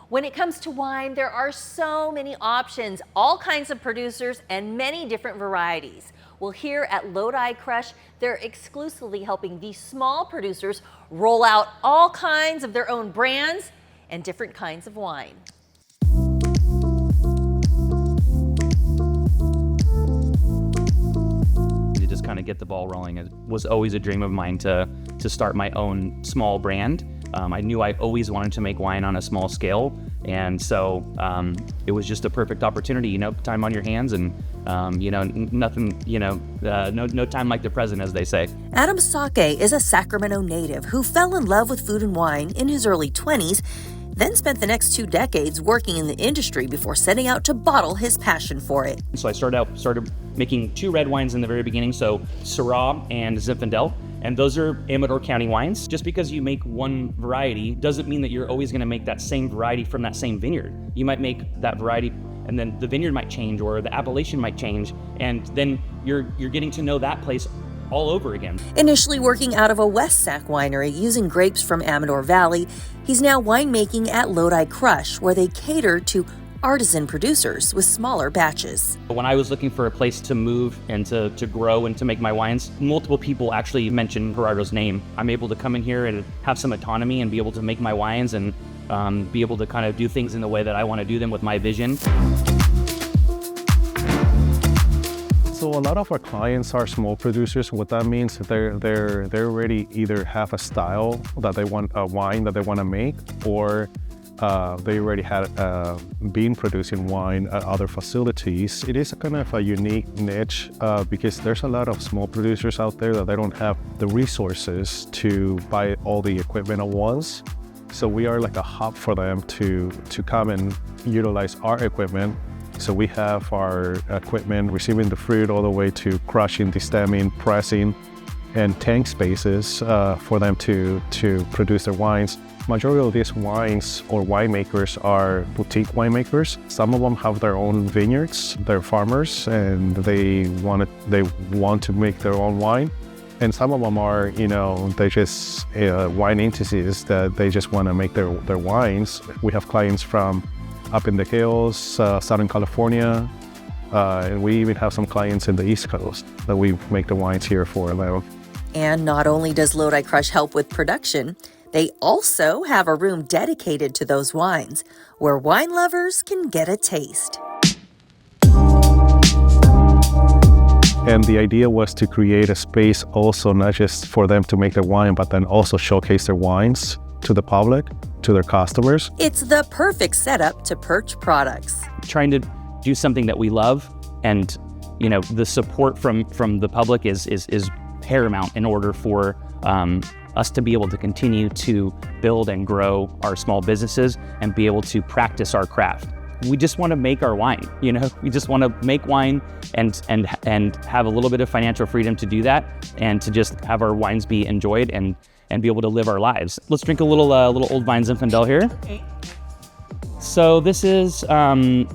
When it comes to wine, there are so many options, all kinds of producers, and many different varieties. Well, here at Lodi Crush, they're exclusively helping these small producers roll out all kinds of their own brands and different kinds of wine. To just kind of get the ball rolling. It was always a dream of mine to start my own small brand. I knew I always wanted to make wine on a small scale, and so it was just a perfect opportunity. Time on your hands, and nothing. No time like the present, as they say. Adam Sake is a Sacramento native who fell in love with food and wine in his early 20s, then spent the next 2 decades working in the industry before setting out to bottle his passion for it. So I started making 2 red wines in the very beginning, so Syrah and Zinfandel. And those are Amador County wines. Just because you make one variety doesn't mean that you're always going to make that same variety from that same vineyard. You might make that variety, and then the vineyard might change, or the appellation might change, and then you're getting to know that place all over again. Initially working out of a West Sac winery using grapes from Amador Valley, he's now winemaking at Lodi Crush, where they cater to artisan producers with smaller batches. When I was looking for a place to move and to grow and to make my wines, multiple people actually mentioned Gerardo's name. I'm able to come in here and have some autonomy and be able to make my wines and be able to kind of do things in the way that I want to do them with my vision. So a lot of our clients are small producers. What that means is they already either have a style that they want, a wine that they want to make, or they already had been producing wine at other facilities. It is kind of a unique niche because there's a lot of small producers out there that they don't have the resources to buy all the equipment at once. So we are like a hub for them to come and utilize our equipment. So we have our equipment receiving the fruit all the way to crushing, destemming, pressing, and tank spaces for them to produce their wines. Majority of these wines or winemakers are boutique winemakers. Some of them have their own vineyards, they're farmers, and they want to make their own wine. And some of them are, they just wine entities that they just want to make their wines. We have clients from up in the hills, Southern California, and we even have some clients in the East Coast that we make the wines here for them. And not only does Lodi Crush help with production, they also have a room dedicated to those wines, where wine lovers can get a taste. And the idea was to create a space also not just for them to make their wine, but then also showcase their wines to the public, to their customers. It's the perfect setup to Perch products. Trying to do something that we love, and the support from the public is paramount in order for us to be able to continue to build and grow our small businesses and be able to practice our craft. We just want to make our wine, we just want to make wine and have a little bit of financial freedom to do that, and to just have our wines be enjoyed and be able to live our lives. Let's drink a little Old Vine Zinfandel here. Okay. So this is, and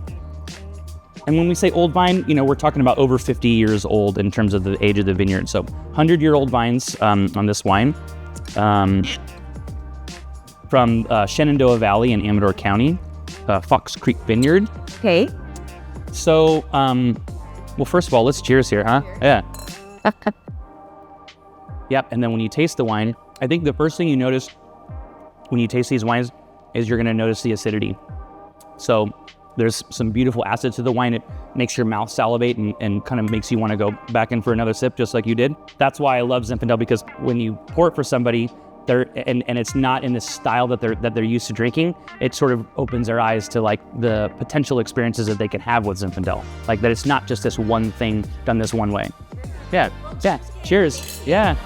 when we say Old Vine, we're talking about over 50 years old in terms of the age of the vineyard. So 100-year-old vines on this wine. From Shenandoah Valley in Amador County, Fox Creek Vineyard. Okay. So, well, first of all, let's cheers here, huh? Cheers. Yeah. Yep, and then when you taste the wine, I think the first thing you notice when you taste these wines is you're going to notice the acidity. So there's some beautiful acid to the wine. It makes your mouth salivate and kind of makes you want to go back in for another sip, just like you did. That's why I love Zinfandel, because when you pour it for somebody, and it's not in the style that they're used to drinking, it sort of opens their eyes to like the potential experiences that they can have with Zinfandel. Like that it's not just this one thing done this one way. Yeah. Cheers. Yeah.